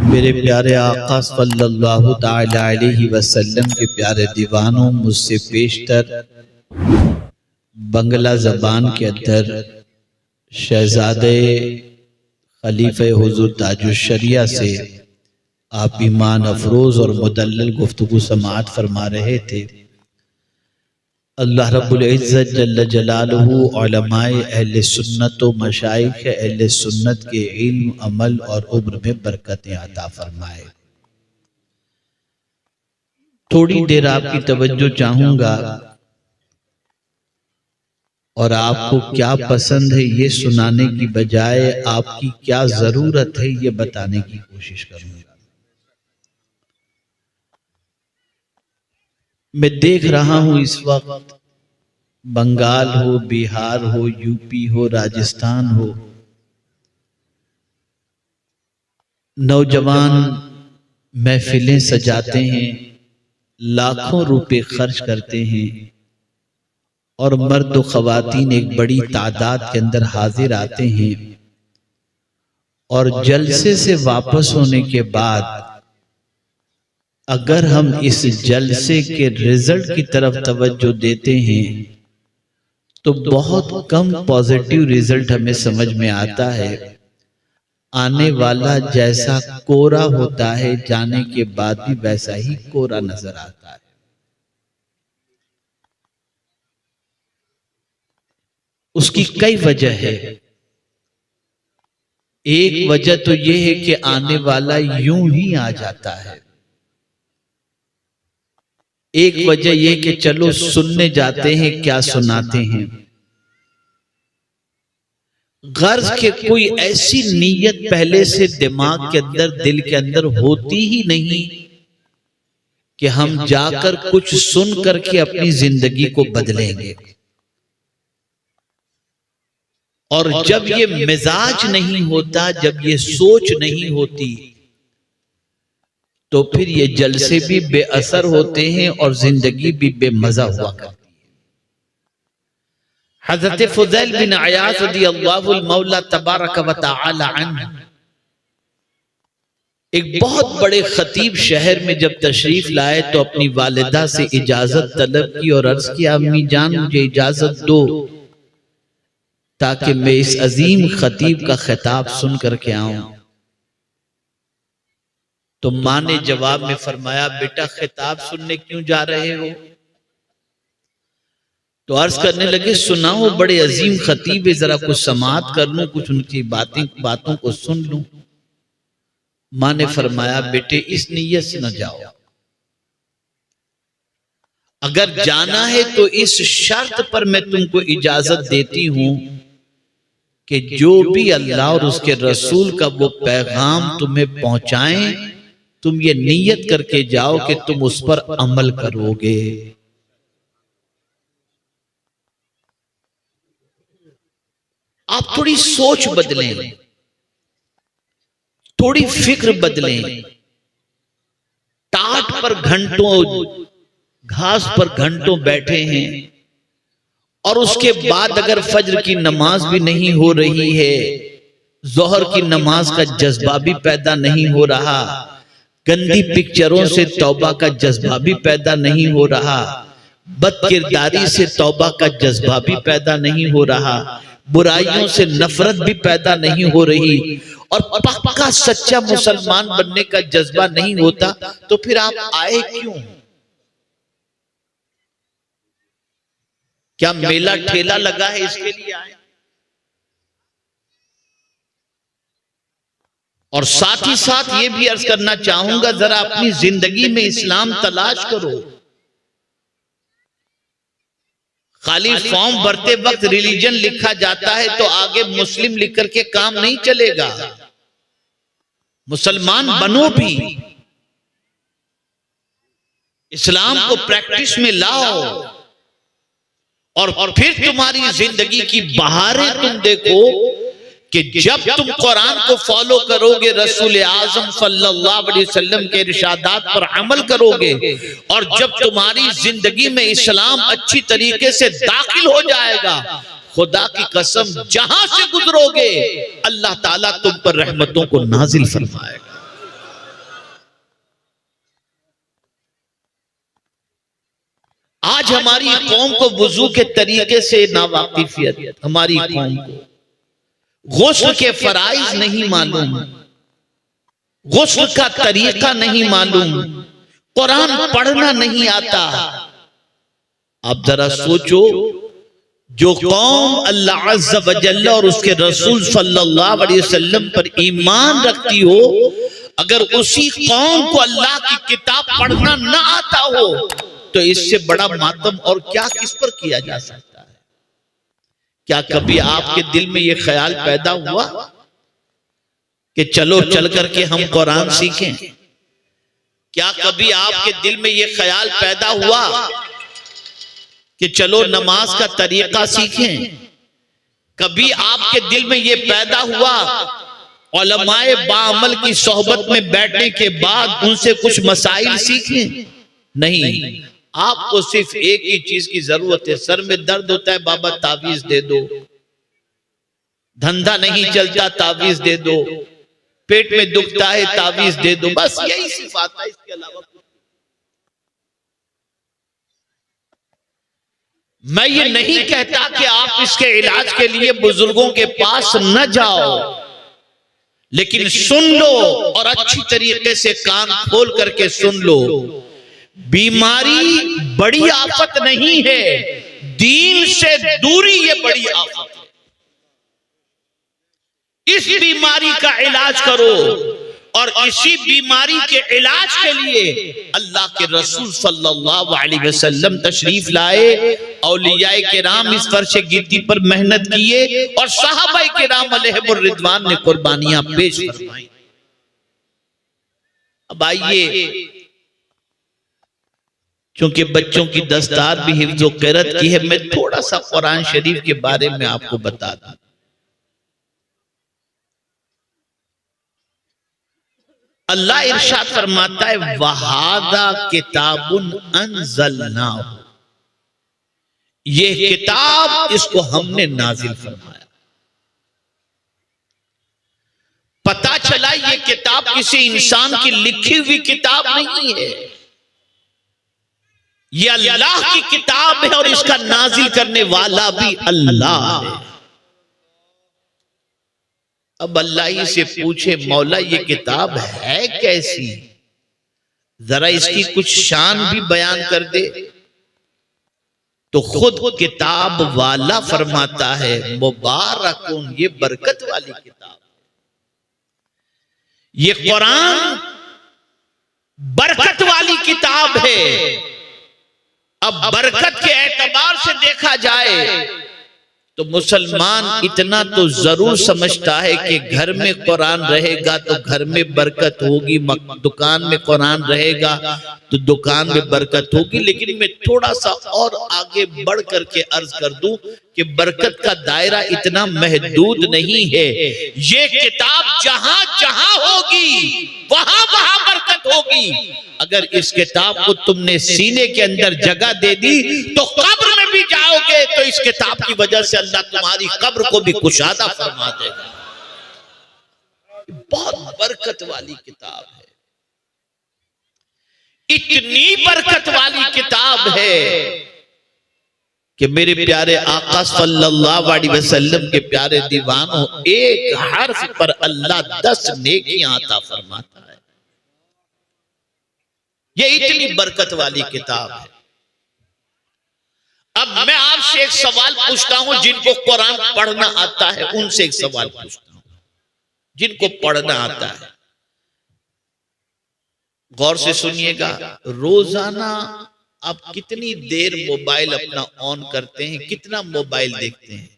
मेरे प्यारे आका सल्लल्लाहु ताला अलैहि वसल्लम के प्यारे दीवानों, मुझसे पेशतर बंगला ज़बान के अंदर शहजादे खलीफे हुजूर ताजुश्शरिया से आप ईमान अफरोज और मुदल्लल गुफ्तगू समाअत फरमा रहे थे। अल्लाह रब्बुल इज़्ज़त जल्ल जलालुहु उलमाए अहले सुन्नत व मशाइख अहले सुन्नत के इल्म, अमल और उम्र में बरकतें अता फरमाए। थोड़ी देर आपकी तवज्जो चाहूंगा और आपको क्या पसंद है ये सुनाने की बजाय आपकी क्या जरूरत है ये बताने की कोशिश करूंगा। मैं देख रहा हूं इस वक्त बंगाल हो, बिहार हो, यूपी हो, राजस्थान हो, नौजवान महफिलें सजाते हैं, लाखों रुपए खर्च करते हैं और मर्द व ख़वातीन एक बड़ी तादाद के अंदर हाजिर आते हैं और जलसे से वापस होने के बाद अगर हम इस जलसे के रिजल्ट की तरफ तवज्जो देते हैं तो बहुत कम पॉजिटिव रिजल्ट हमें समझ में आता है। आने वाला जैसा कोरा होता है, जाने के बाद भी वैसा ही कोरा नजर आता है। उसकी कई वजह है। एक वजह तो यह है कि आने वाला यूं ही आ जाता है। एक वजह यह कि चलो सुनने जाते हैं, क्या सुनाते हैं। गर्ज के कोई ऐसी नीयत पहले से दिमाग के अंदर, दिल के अंदर होती ही नहीं कि हम जाकर कुछ सुन करके अपनी जिंदगी को बदलेंगे। और जब ये मिजाज नहीं होता, जब ये सोच नहीं होती, तो फिर ये जलसे भी बेअसर होते हैं और जिंदगी भी बेमजा हुआ करती है। हज़रत फुज़ैल बिन अयाज़ रज़ियल्लाहु मौला तबारक व तआला अन्हु एक बहुत बड़े खतीब शहर में जब तशरीफ लाए तो अपनी वालिदा से इजाजत तलब की और अर्ज किया, अम्मी जान मुझे इजाजत दो ताकि मैं इस अजीम खतीब का खिताब सुन करके आऊं। तो मां ने जवाब में फरमाया, बेटा खिताब सुनने क्यों जा रहे हो? तो अर्ज करने लगे, सुनाओ, बड़े अजीम खतीब है, जरा कुछ समाअत कर लूं, कुछ उनकी बातों को सुन लूं। मां ने फरमाया, बेटे इस नीयत से न जाओ, अगर जाना है तो इस शर्त पर मैं तुमको इजाजत देती हूं कि जो भी अल्लाह और उसके रसूल का वो पैगाम तुम्हें पहुंचाएं, तुम ये नीयत करके जाओ कि तुम उस पर अमल करोगे। आप थोड़ी सोच बदलें, थोड़ी फिक्र बदलें। टाट पर घंटों, घास पर घंटों बैठे हैं और उसके बाद अगर फज्र की नमाज भी नहीं हो रही है, जोहर की नमाज का जज्बा भी पैदा नहीं हो रहा, गंदी पिक्चरों से तौबा का जज्बा भी पैदा नहीं हो रहा, बदकिरदारी से तौबा का जज्बा भी पैदा नहीं हो रहा, बुराइयों से नफरत भी पैदा नहीं हो रही और पक्का सच्चा मुसलमान बनने का जज्बा नहीं होता, तो फिर आप आए क्यों? क्या मेला ठेला लगा है इसके लिए आए? और साथ ही साथ ये भी अर्ज करना चाहूंगा, जरा अपनी जिंदगी में इस्लाम तलाश करो। खाली फॉर्म भरते वक्त रिलीजन लिखा जाता है तो आगे मुस्लिम लिख करके काम नहीं चलेगा। मुसलमान बनो भी, इस्लाम को प्रैक्टिस में लाओ और फिर तुम्हारी जिंदगी की बहारें तुम देखो कि जब तुम कुरान को फॉलो करोगे, रसूल आजम सल्लल्लाहु अलैहि वसल्लम के इरशादात पर अमल करोगे और जब तुम्हारी जिंदगी में इस्लाम अच्छी तरीके से दाखिल हो जाएगा, खुदा की कसम जहां से गुजरोगे अल्लाह ताला तुम पर रहमतों को नाजिल फरमाएगा। आज हमारी कौम को वुजू के तरीके से नावाकिफियत, हमारी कौम को गुस्ल के फराइज नहीं मालूम, गुस्ल का तरीका नहीं मालूम, कुरान पढ़ना नहीं आता। आप जरा सोचो, जो कौम अल्लाह अज़्ज़ा व जल्ल और उसके रसूल सल्लल्लाहु अलैहि वसल्लम पर ईमान रखती हो, अगर उसी कौम को अल्लाह की किताब पढ़ना ना आता हो तो इससे बड़ा मातम और क्या किस पर किया जा सकता है। क्या कभी आपके दिल में यह ख्याल पैदा हुआ कि चलो चल करके हम कुरान सीखें? क्या कभी आपके दिल में यह ख्याल पैदा हुआ कि चलो नमाज का तरीका सीखें? कभी आपके दिल में यह पैदा हुआ उलमाए बाअमल की सोहबत में बैठने के बाद उनसे कुछ मसाइल सीखें? नहीं, आपको सिर्फ एक ही चीज की जरूरत है। सर में दर्द होता है, बाबा तावीज दे दो। धंधा नहीं चलता, तावीज दे दो। पेट में दुखता है, तावीज दे दो। बस यही सिर्फ आता है, इसके अलावा कुछ। मैं ये नहीं कहता कि आप इसके इलाज के लिए बुजुर्गों के पास न जाओ, लेकिन सुन लो और अच्छी तरीके से कान खोल करके सुन लो। बीमारी बड़ी आफत नहीं है, दीन से दूरी ये बड़ी आफत है। इस बीमारी का इलाज करो, और इसी बीमारी के इलाज के लिए अल्लाह के रसूल सल्लल्लाहु अलैहि वसल्लम तशरीफ लाए। औलियाए किराम इस फर्श गिद्दी पर मेहनत किए और सहाबाए किराम अलैहिमुर रिदवान ने कुर्बानियां पेश फरमाई। अब आइए, क्योंकि बच्चों की दस्तार भी हिफ्ज़ व क़िरात की है, मैं थोड़ा सा कुरान शरीफ के बारे में आपको बता दूं। अल्लाह इरशाद फरमाता है, वहादा किताबुन अंज़लनाहु, ये किताब इसको हमने नाजिल फरमाया। पता चला ये किताब किसी इंसान की लिखी हुई किताब नहीं है, ये अल्लाह की किताब है और इसका नाजिल करने वाला भी अल्लाह है। अब अल्लाह ही से पूछे, मौला ये किताब है कैसी? जरा इसकी कुछ शान भी बयान कर दे। तो खुद किताब वाला फरमाता है, मुबारकुन, ये बरकत वाली किताब, ये कुरान बरकत वाली किताब है। अब बरकत के एतबार से देखा जाए तो मुसलमान इतना तो जरूर समझता है कि घर में कुरान रहेगा तो घर में बरकत होगी, दुकान में कुरान रहेगा तो दुकान में बरकत होगी। लेकिन मैं थोड़ा सा और आगे बढ़ करके अर्ज कर दूं कि बरकत का दायरा इतना महदूद नहीं है। ये किताब जहां जहां होगी वहां वहां बरकत होगी। अगर इस किताब को तुमने सीने के अंदर जगह दे दी तो कब्र में भी जाओगे तो इस किताब की वजह से अल्लाह तुम्हारी कब्र को भी कुशादा फरमा देगा। बहुत बरकत वाली किताब है, इतनी बरकत वाली किताब है कि मेरे प्यारे आका सल्लल्लाहु अलैहि वसल्लम के प्यारे दीवानों, एक हर्फ पर अल्लाह 10 नेकियां अता फरमाता है। ये इतनी बरकत वाली किताब है। अब मैं आपसे एक सवाल पूछता हूं, जिनको कुरान पढ़ना आता है उनसे एक सवाल पूछता हूं, जिनको पढ़ना आता है, गौर से सुनिएगा। रोजाना आप कितनी देर मोबाइल अपना ऑन करते हैं, कितना मोबाइल देखते हैं?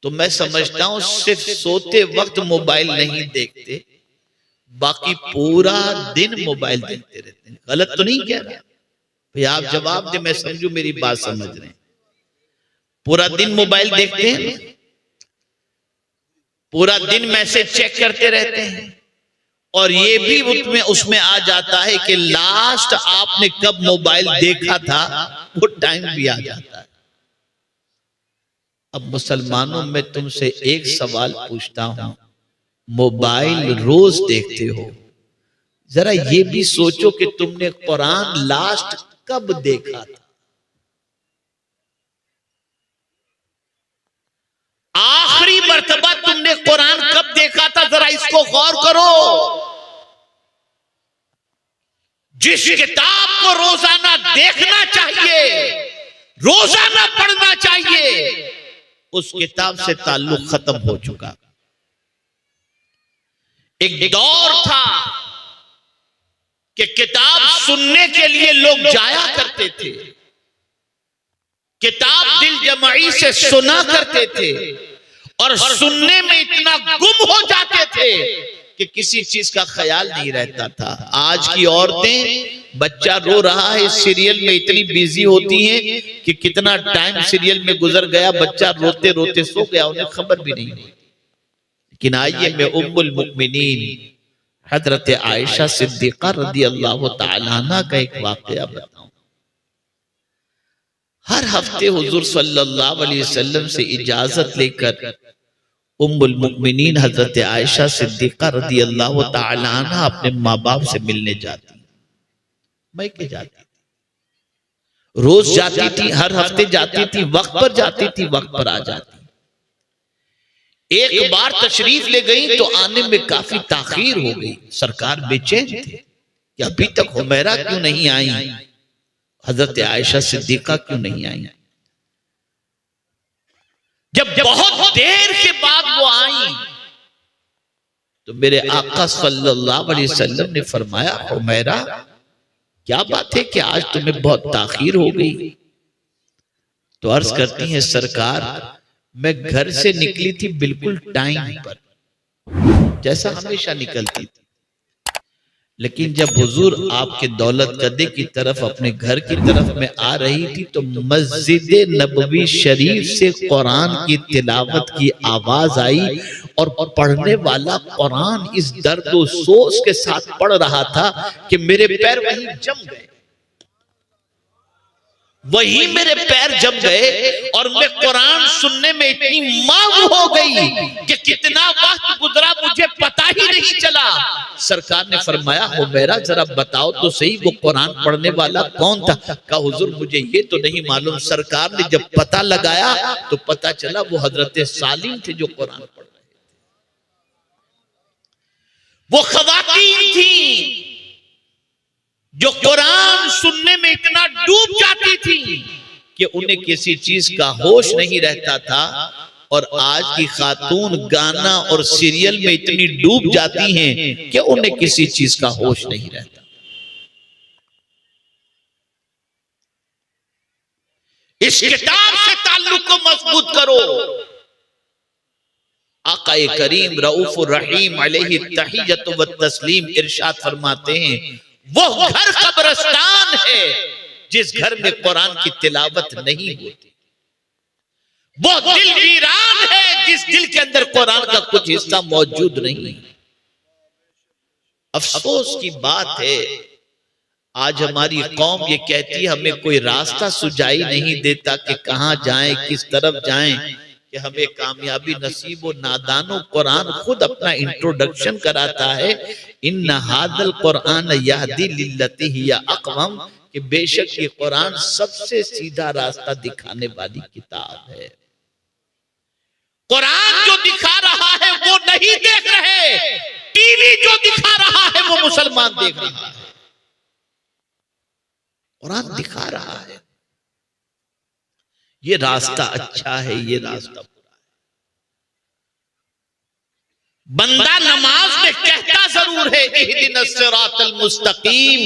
तो मैं समझता हूं सिर्फ सोते वक्त मोबाइल नहीं देखते, बाकी पूरा दिन मोबाइल देखते रहते हैं। गलत तो नहीं कह रहा भैया, आप जवाब दे, मैं समझू मेरी बात समझ रहे हैं। पूरा दिन मोबाइल देखते हैं, पूरा दिन मैसेज चेक करते रहते हैं, और ये भी उसमें आ जाता है कि लास्ट आपने कब मोबाइल देखा था वो टाइम भी आ जाता है। अब मुसलमानों में तुमसे एक सवाल पूछता हूं, मोबाइल रोज देखते हो, जरा ये भी सोचो कि तुमने कुरान लास्ट कब देखा था? आखिरी मर्तबा तुमने कुरान कब देखा था, जरा इसको गौर करो। जिस किताब को रोजाना देखना चाहिए, रोजाना पढ़ना चाहिए, उस किताब से ताल्लुक खत्म हो चुका। एक दौर था कि किताब सुनने के लिए लोग जाया करते थे, किताब दिल जमाई से सुना करते थे और सुनने में इतना गुम हो जाते थे कि किसी चीज का ख्याल नहीं रहता था। आज की औरतें, बच्चा रो रहा है, सीरियल में इतनी बिजी होती हैं कि कितना टाइम सीरियल में गुजर गया, बच्चा रोते रोते सो गया, उन्हें खबर भी नहीं। लेकिन आइए मैं उम्मुल मुमिनीन हजरत आयशा सिद्दीका रदी अल्लाह तआला अन्हा का एक वाकया बताऊं। हर हफ्ते हुजूर सल्लल्लाहु अलैहि वसल्लम से इजाजत लेकर उम्मुल मुमिनीन हजरत आयशा सिद्दीका रदी अल्लाह तआला अन्हा अपने माँ बाप से मिलने जाती, मैके जाती थी, रोज जाती थी, हर हफ्ते जाती थी, वक्त पर जाती थी, वक्त पर आ जाती। एक बार तशरीफ ले गई तो आने में काफी ताखीर हो गई। सरकार बेचैन थे कि अभी तक हुमैरा क्यों नहीं आई, हजरत आयशा सिद्दीका क्यों नहीं आई। जब बहुत देर के बाद वो आई तो मेरे आका सल्लल्लाहु अलैहि वसल्लम ने फरमाया, हुमैरा क्या बात है कि आज तुम्हें बहुत ताखीर हो गई। तो अर्ज करती हैं, सरकार मैं घर से निकली थी बिल्कुल टाइम पर, जैसा हमेशा निकलती थी, लेकिन जब हुजूर आपके दौलत कदे की तरफ, अपने घर की तरफ में आ रही थी तो मस्जिद नबवी शरीफ से कुरान की तिलावत की आवाज आई और पढ़ने वाला कुरान इस दर्द और सोच के साथ पढ़ रहा था कि मेरे पैर वहीं जम गए, वही मेरे पैर जम गए और मैं कुरान सुनने में इतनी मांग हो गई कि कितना वक्त गुजरा मुझे पता ही नहीं चला। सरकार ने फरमाया, हुमैरा जरा बताओ तो सही वो कुरान पढ़ने वाला कौन था। कहा, हुजूर मुझे ये तो नहीं मालूम। सरकार ने जब पता लगाया तो पता चला वो हजरत सालिम थे जो कुरान पढ़ रहे थे। वो खवातीन थी जो कुरान सुनने में इतना डूब जाती थी कि उन्हें किसी चीज का होश नहीं रहता था, और आज की खातून गाना और सीरियल में इतनी डूब जाती हैं कि उन्हें किसी चीज का होश नहीं रहता। इस किताब से ताल्लुक को मजबूत करो। आकाए करीम रऊफुर रहीम अलैहि तहियतु व तस्लीम इरशाद फरमाते हैं, वो घर कब्रिस्तान है जिस घर में कुरान की तिलावत नहीं होती। वो दिल वीरान है जिस दिल के अंदर कुरान का कुछ हिस्सा मौजूद नहीं। अफसोस की बात है, आज हमारी कौम ये कहती है हमें कोई रास्ता सुझाई नहीं देता कि कहां जाएं, किस तरफ जाएं, कि हमें कामयाबी नसीब हो। नादानो कुरान खुद अपना इंट्रोडक्शन कराता है, इन्ना हादल कुरान यहदी लिल्लती हिया अक़वम, कि बेशक ये कुरान सबसे सीधा रास्ता दिखाने वाली किताब है। कुरान जो दिखा रहा है वो नहीं देख रहे, टीवी जो दिखा रहा है वो मुसलमान देख रहा है। कुरान दिखा रहा है ये रास्ता अच्छा है, ये रास्ता बुरा है। बंदा नमाज में कहता जरूर है, इहदिनस सिरातल मुस्तकीम,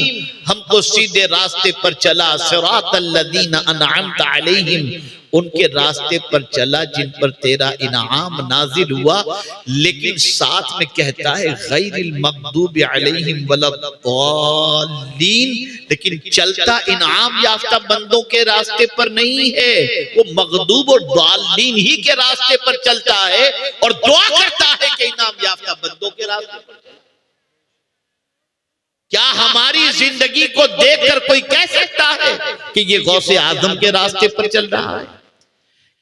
हमको सीधे रास्ते पर चला, सिरातल लदीना अनअमता अलैहिम, उनके रास्ते पर चला जिन पर तेरा इनाम नाजिल हुआ। लेकिन साथ में कहता है गैरिल मग़दूबि अलैहिम वलद्दालीन, लेकिन चलता इनाम याफ्ता बंदों के रास्ते पर नहीं है, वो मग़दूब और दालीन ही के रास्ते पर चलता है और दुआ करता है कि इनाम याफ्ता बंदों के रास्ते पर। क्या हमारी जिंदगी को देखकर कोई कह सकता है कि ये गौसे आजम के रास्ते पर चल रहा है?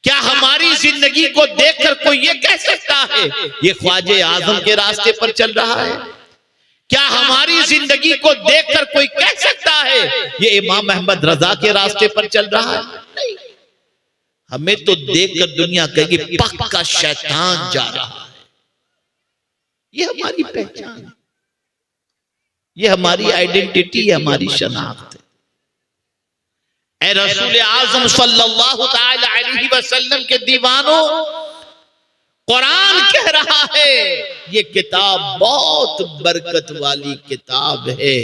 क्या हमारी जिंदगी को देखकर कोई ये कह सकता है ये ख्वाजे आजम के रास्ते पर चल रहा है? क्या हमारी जिंदगी को देखकर कोई कह सकता है ये इमाम अहमद रजा के रास्ते पर चल रहा है? नहीं। हमें तो देखकर दुनिया कहेगी पक्का शैतान जा रहा है। ये हमारी पहचान है, ये हमारी आइडेंटिटी है, हमारी शनाख्त है। ए रसूल आज़म सल्लल्लाहु ताला अलैहि वसल्लम के दीवानों, कुरान कह रहा है ये किताब बहुत बरकत वाली किताब है,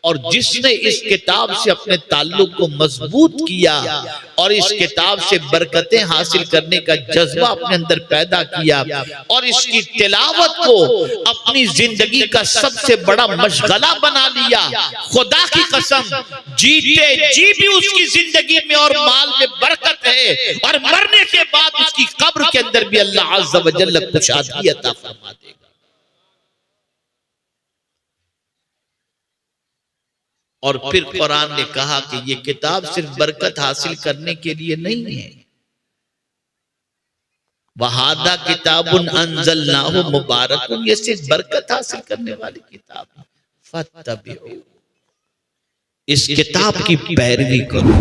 और जिसने इस किताब से अपने ताल्लुक को मजबूत किया और इस किताब से बरकतें हासिल करने का जज्बा अपने अंदर पैदा किया और इसकी तिलावत को अपनी जिंदगी का सबसे बड़ा मशगला बना लिया, खुदा की कसम जीते जी भी उसकी जिंदगी में और माल में बरकत है, और मरने के बाद उसकी कब्र के अंदर भी अल्लाह अज़्ज़ व जल्ल खुशहाली अता फरमा देगा। और फिर कुरान ने कहा कि ये किताब सिर्फ बरकत हासिल करने के लिए नहीं है, वहादा किताबुन अंज़लनाहु मुबारकुन, ये सिर्फ बरकत हासिल करने वाली किताब है। फत्तबिऊ, इस किताब की पैरवी करो,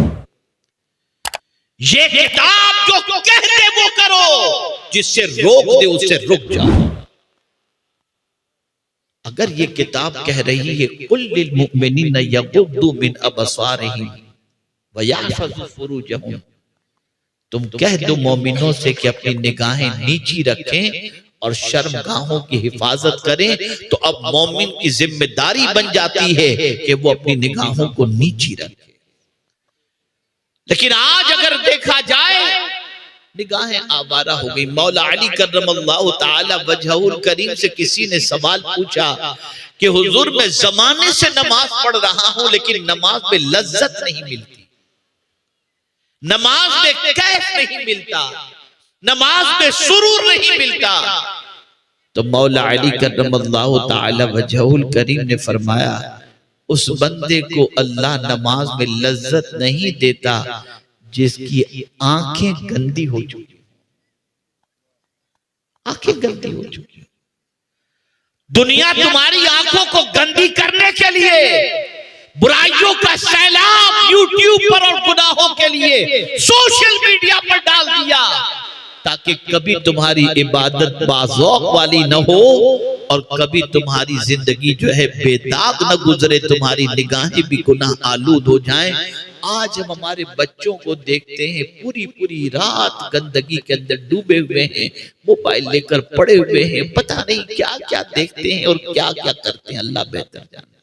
ये किताब जो कह दे वो करो, जिससे रोक दे उससे रुक जाओ। अगर ये किताब कह रही है कुल लिल मुमिनीन यग़ुद्दू मिन अबसारिहिम व यहफ़ज़ू फ़ुरूजहुम, तुम कह दो मोमिनों से कि अपनी निगाहें नीची रखें और शर्मगाहों की हिफाजत करें, तो अब मोमिन की जिम्मेदारी बन जाती है कि वो अपनी निगाहों को नीची रखे। लेकिन आज अगर देखा जाए निगाहें आवारा हो गई। मौला अली करमल्लाहु ताला वजहुल करीम से किसी ने सवाल पूछा कि हुजूर मैं जमाने से नमाज पढ़ रहा हूं लेकिन नमाज में लज्जत नहीं मिलती, नमाज में कैफ नहीं मिलता, नमाज में सुरूर नहीं मिलता। तो मौला अली करमल्लाहु ताला वजहुल करीम ने फरमाया उस बंदे को अल्लाह नमाज में लज्जत नहीं देता जिसकी आंखें गंदी हो चुकी, आंखें गंदी हो चुकी। दुनिया तुम्हारी आंखों को गंदी करने के लिए बुराइयों का सैलाब यूट्यूब पर और गुनाहों के लिए सोशल मीडिया पर डाल दिया ताकि कभी तुम्हारी इबादत बाज़ौक़ वाली न हो और कभी तुम्हारी जिंदगी जो है बेदाग न गुजरे, तुम्हारी निगाहें भी गुनाह आलूद हो जाएं। आज हम हमारे बच्चों को देखते हैं पूरी पूरी रात गंदगी के अंदर डूबे हुए हैं, मोबाइल लेकर पड़े हुए हैं, पता नहीं क्या क्या देखते हैं और क्या क्या करते हैं, अल्लाह बेहतर जाने।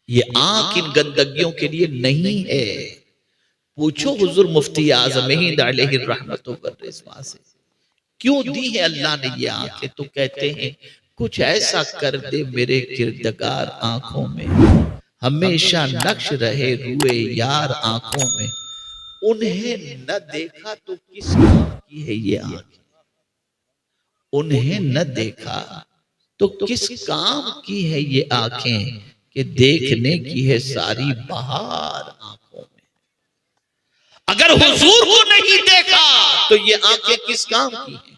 ये आंख इन गंदगियों के लिए नहीं है। पूछो हुजूर मुफ्ती आज़म हिंद अलैहि रहमतुल्लाह व रिज़वान से क्यों दी है अल्लाह ने ये आंखें, तो कहते हैं कुछ ऐसा कर दे मेरे किरदगार आंखों में, हमेशा नक्श रहे रुए यार आंखों में, उन्हें न देखा तो किस काम की है ये आंखें, उन्हें न देखा तो किस काम की है ये आंखें कि देखने की है सारी बहार आंखों में। अगर हुजूर को नहीं देखा तो ये आंखें किस काम की हैं?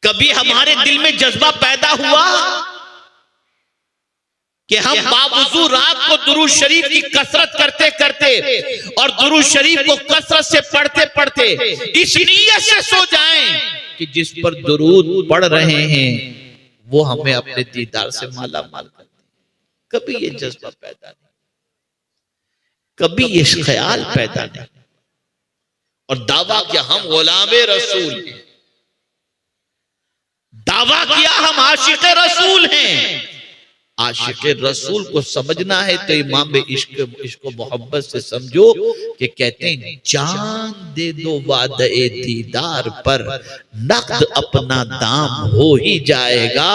कभी हमारे दिल में जज्बा पैदा हुआ कि हम बावजूद रात को दुरूद शरीफ की कसरत करते करते और दुरूद शरीफ को कसरत से पढ़ते पढ़ते इस नीयत से सो जाएं कि जिस पर दुरूद पढ़ रहे हैं वो हमें अपने दीदार से माला माल कर दे? कभी ये जज्बा पैदा नहीं, कभी ये ख्याल पैदा नहीं। और दावा किया हम गुलामे रसूल हैं, दावा किया हम आशिक़े रसूल हैं। आशिक़े रसूल को समझना है तो इमाम इश्क मोहब्बत से समझो कि कहते हैं जान दे दो वादे दीदार पर, नक़द अपना दाम हो ही जाएगा।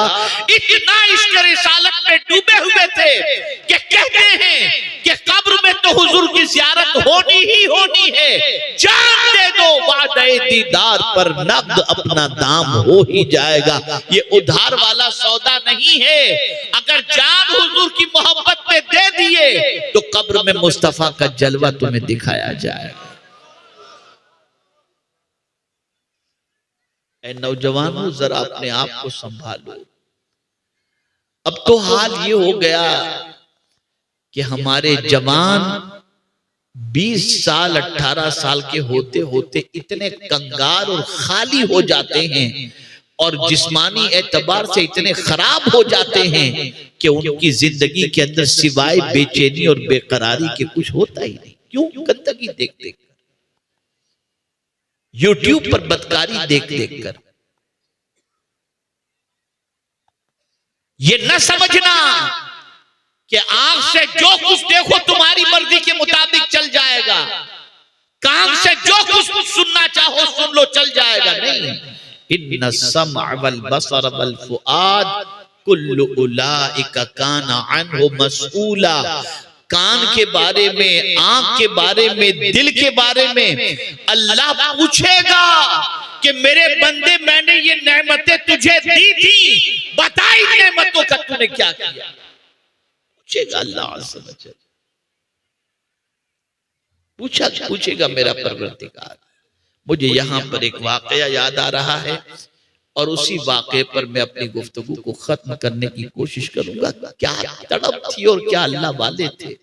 इतना इश्क रिसालत में डूबे हुए थे कि कहते हैं कि कब्र में तो हुजूर की ज़ियारत होनी ही होनी है, जान दे दो वादे दीदार पर, नक़द अपना दाम हो ही जाएगा। ये उधार वाला सौदा नहीं है। अगर जान हुजूर की मोहब्बत में दे दिए तो कब्र में मुस्तफा का जलवा तुम्हें दिखाया जाएगा। ऐ नौजवानों जरा अपने आप को संभालो। अब तो हाल ये हो गया कि हमारे जवान 20 साल 18 साल के होते होते इतने कंगाल और खाली हो जाते हैं और जिस्मानी एतबार से इतने खराब हो जाते हैं कि उनकी जिंदगी के अंदर सिवाय बेचैनी और बेकरारी के कुछ होता ही नहीं। क्यों? गंदगी देख देख कर, यूट्यूब पर बदकारी देख देख कर। ये न समझना कि आंख से जो कुछ देखो तुम्हारी मर्जी के मुताबिक चल जाएगा, कान से जो कुछ सुनना चाहो सुन लो चल जाएगा, नहीं। इन्ना सम्अ वल बसर वल फुआद कुल्लु उलाइका काना अन्हु मसऊला। कान के बारे में, आंख के बारे में, दिल के बारे में अल्लाह पूछेगा कि मेरे बंदे मैंने ये नेमतें तुझे दी थी, बता इन नेमतों का तूने क्या किया। पूछेगा अल्लाह पूछेगा मेरा परवरदिगार। मुझे यहां पर एक वाकया याद आ रहा है और उसी वाकये पर मैं अपनी गुफ्तगू को खत्म करने की कोशिश करूंगा। क्या तड़प थी और क्या अल्लाह वाले थे।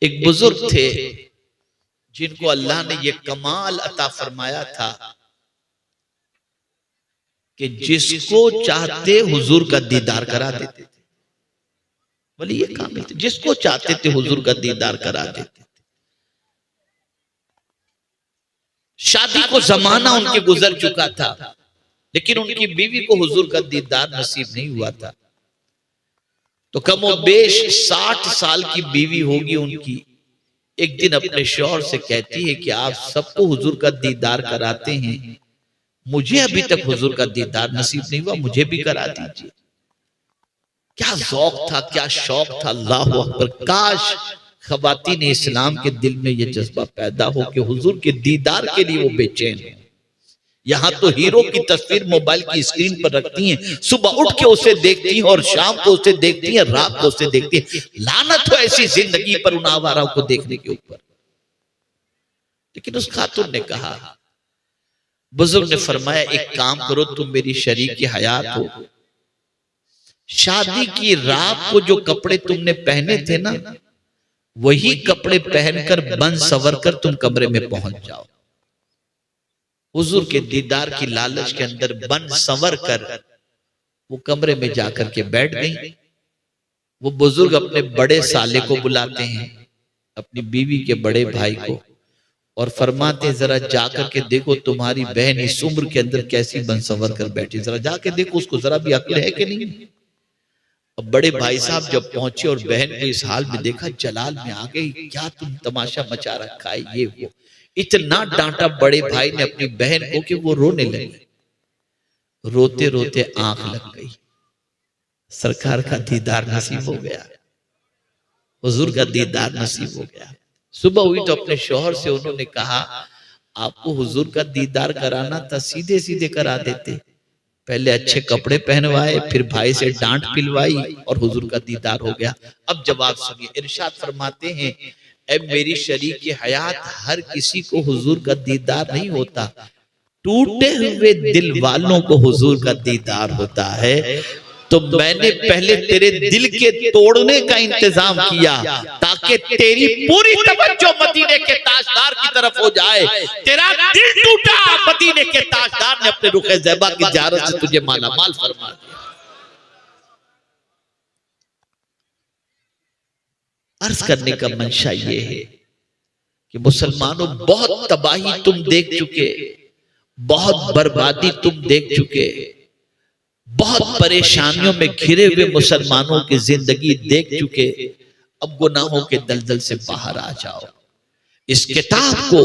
एक बुजुर्ग थे जिनको अल्लाह ने यह कमाल अता फरमाया था कि जिसको चाहते हुजूर का दीदार करा देते थे। बोले ये कामिल थे, जिसको चाहते थे हुजूर का दीदार करा देते थे। शादी को जमाना उनके गुजर चुका था, लेकिन उनकी बीवी को हुजूर का दीदार नसीब नहीं हुआ था। तो कमोबेश 60 साल की बीवी होगी उनकी। एक दिन अपने शौहर से कहती है कि आप सबको हुजूर का दीदार कराते हैं, मुझे अभी तक हुजूर का दीदार नसीब नहीं हुआ, मुझे भी करा दीजिए। क्या ज़ौक़ था, क्या शौक था। अल्लाह अकबर। काश ख़वातीन इस्लाम के दिल में यह जज्बा पैदा हो कि हुजूर के दीदार के लिए वो बेचैन है। यहाँ तो हीरो की तस्वीर मोबाइल की स्क्रीन पर रखती हैं, सुबह उठ के उसे देखती हैं और शाम को उसे देखती हैं, रात को उसे देखती हैं। लानत हो ऐसी जिंदगी पर उन आवाराओं को देखने के ऊपर। लेकिन उस खातून ने कहा, बुजुर्ग ने फरमाया एक काम करो, तुम मेरी शरीक हयात हो, शादी की रात को जो कपड़े तुमने पहने थे ना, वही कपड़े पहनकर बन सवर कर तुम कमरे में पहुंच जाओ। हुजूर के दीदार की लालच के अंदर बन संवर कर वो कमरे में जाकर के बैठ गई। वो बुजुर्ग अपने बड़े साले को बुलाते हैं, अपनी बीवी के बड़े भाई को, और फरमाते हैं जरा जाकर के देखो तुम्हारी बहन इस उम्र के अंदर कैसी बन संवर कर बैठी, जरा जाके देखो उसको जरा भी अक्ल है कि नहीं। अब बड़े भाई साहब जब पहुंचे और बहन को इस हाल में देखा, जलाल में आ गई, क्या तुम तमाशा मचा रखा है ये वो। इतना डांटा बड़े भाई ने अपनी बहन को कि वो रोने लगी। रोते रोते आंख लग गई। सरकार का दीदार नसीब हो गया, हुजूर का दीदार नसीब हो गया। सुबह हुई तो अपने शौहर से उन्होंने कहा, आपको हुजूर का दीदार कराना था, सीधे सीधे करा देते। पहले अच्छे कपड़े पहनवाए, फिर भाई से डांट पिलवाई और हुजूर का दीदार हो गया। अब जवाब सुनिए, इरशाद फरमाते हैं, ऐ मेरी शरीक हयात, हर किसी को हुजूर का दीदार नहीं होता, टूटे हुए दिल वालों को हुजूर का दीदार होता है। तो मैंने पहले तेरे दिल के तोड़ने का इंतजाम किया ताकि तेरी पूरी तवज्जो मदीने के ताजदार की तरफ हो जाए। तेरा दिल टूटा, मदीने के ताजदार ने अपने रुखे ज़ैबा की ज़ियारत से तुझे माला माल फरमा दिया। अर्ज करने का मंशा ये है कि मुसलमानों, बहुत तबाही तुम देख चुके, बहुत बर्बादी तुम देख चुके, बहुत परेशानियों में घिरे हुए मुसलमानों की जिंदगी देख चुके। अब गुनाहों के दलदल से बाहर आ जाओ, इस किताब को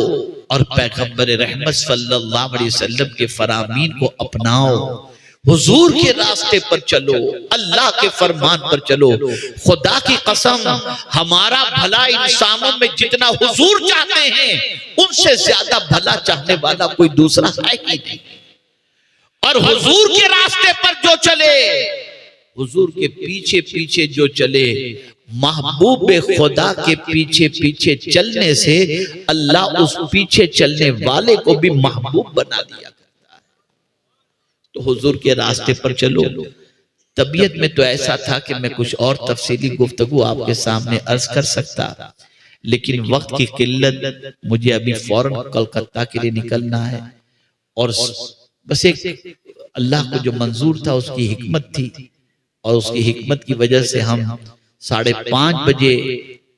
और पैगंबर रहमत सल्लल्लाहु अलैहि वसल्लम के फरामीन को अपनाओ, हुजूर के रास्ते पर चलो, अल्लाह के फरमान पर चलो। खुदा की कसम, हमारा भला इंसानों में जितना हुजूर चाहते हैं उनसे ज्यादा भला चाहने वाला कोई दूसरा है ही नहीं। और हुजूर के रास्ते पर जो चले, हुजूर के पीछे पीछे जो चले, महबूब खुदा के पीछे पीछे चलने से अल्लाह उस पीछे चलने वाले को भी महबूब बना दिया करता है। तो हुजूर के रास्ते पर चलो, तबीयत में तो ऐसा था कि मैं कुछ और तफसीली गुफ्तगू आपके सामने अर्ज कर सकता, लेकिन वक्त की किल्लत, मुझे अभी फौरन कलकत्ता के लिए निकलना है। और बस एक अल्लाह को जो मंजूर था उसकी हिकमत थी, और उसकी हिकमत की वजह से हम 5:30 बजे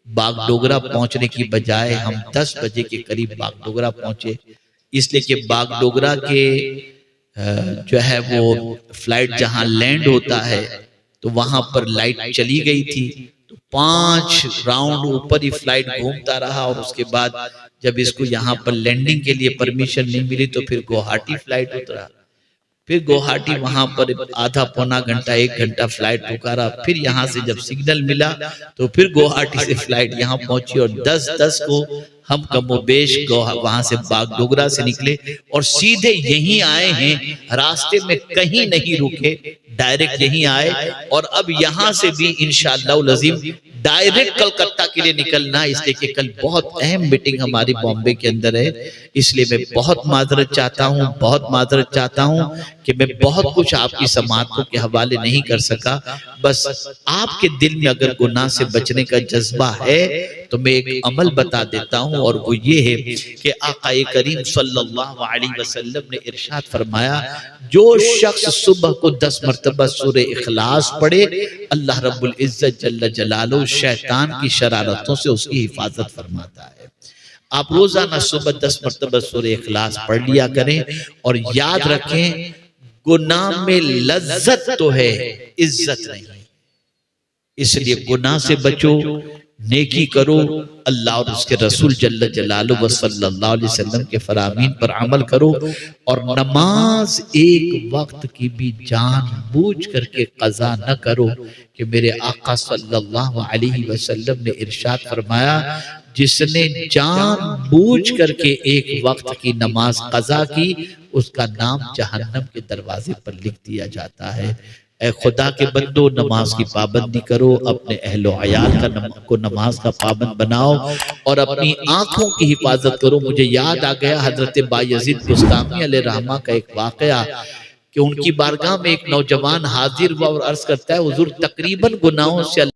बागडोगरा पहुंचने की बजाय हम 10 बजे के करीब बागडोगरा पहुंचे। इसलिए कि बागडोगरा के जो है वो फ्लाइट जहां लैंड होता है तो वहां पर लाइट चली गई थी, तो 5 राउंड ऊपर ही फ्लाइट घूमता रहा। और उसके बाद जब इसको यहाँ पर लैंडिंग के लिए परमिशन नहीं मिली तो फिर गुवाहाटी फ्लाइट उतरा। फिर गुवाहाटी वहां पर आधा पौना घंटा 1 घंटा फ्लाइट रुका रहा। फिर यहाँ से जब सिग्नल मिला तो फिर गुवाहाटी से फ्लाइट यहाँ पहुंची, और 10:10 को हम कमोबेश वहां से बागडोगरा से निकले और सीधे यहीं आए हैं। रास्ते में कहीं नहीं रुके, डायरेक्ट यहीं आए। और अब यहाँ से भी इंशाअल्लाह अज़ीम डायरेक्ट कलकत्ता के लिए निकलना, इसलिए कि कल बहुत अहम मीटिंग हमारी बॉम्बे के अंदर है। इसलिए मैं बहुत माजरत चाहता हूँ, बहुत माजरत चाहता हूँ कि मैं बहुत कुछ आपकी समाअतों के हवाले नहीं कर सका। बस आपके दिल में अगर गुनाह से बचने का जज्बा है तो मैं एक अमल बता देता हूँ, और वो ये है कि आक़ाए करीम सल्लल्लाहु अलैहि वसल्लम ने इरशाद फरमाया, जो शख्स सुबह को 10 मरतबा सूरे इखलास पढ़े, अल्लाह रब्बुल इज्जत जल्ल जलालुहु शैतान की शरारतों से उसकी हिफाजत फरमाता है। आप रोजाना सुबह 10 मरतबा सूरे इखलास पढ़ लिया करें, और याद रखें गुनाह में लज्जत तो है, इज्जत नहीं। इसलिए गुनाह से बचो, नेकी करो, अल्लाह और उसके रसूल जल्ल जलालुहु सल्लल्लाहु अलैहि वसल्लम के फरामीन पर अमल करो। और नमाज एक वक्त की भी जानबूझ करके कज़ा न करो, कि मेरे आका सल्लल्लाहु अलैहि वसल्लम ने इरशाद फरमाया, जिसने जानबूझ करके एक वक्त की नमाज कज़ा की, उसका नाम जहन्नम के दरवाजे पर लिख दिया जाता है। ए खुदा के बंदो, नमाज की पाबंदी करो, अपने अहलो अयाल को नमाज का पाबंद बनाओ, और अपनी आंखों की हिफाजत करो। मुझे याद आ गया हजरत बायजीद बुस्तामी अलैहि रहमा का एक वाकया, कि उनकी बारगाह में एक नौजवान हाजिर हुआ और अर्ज करता है, हुजूर तकरीबन गुनाहों से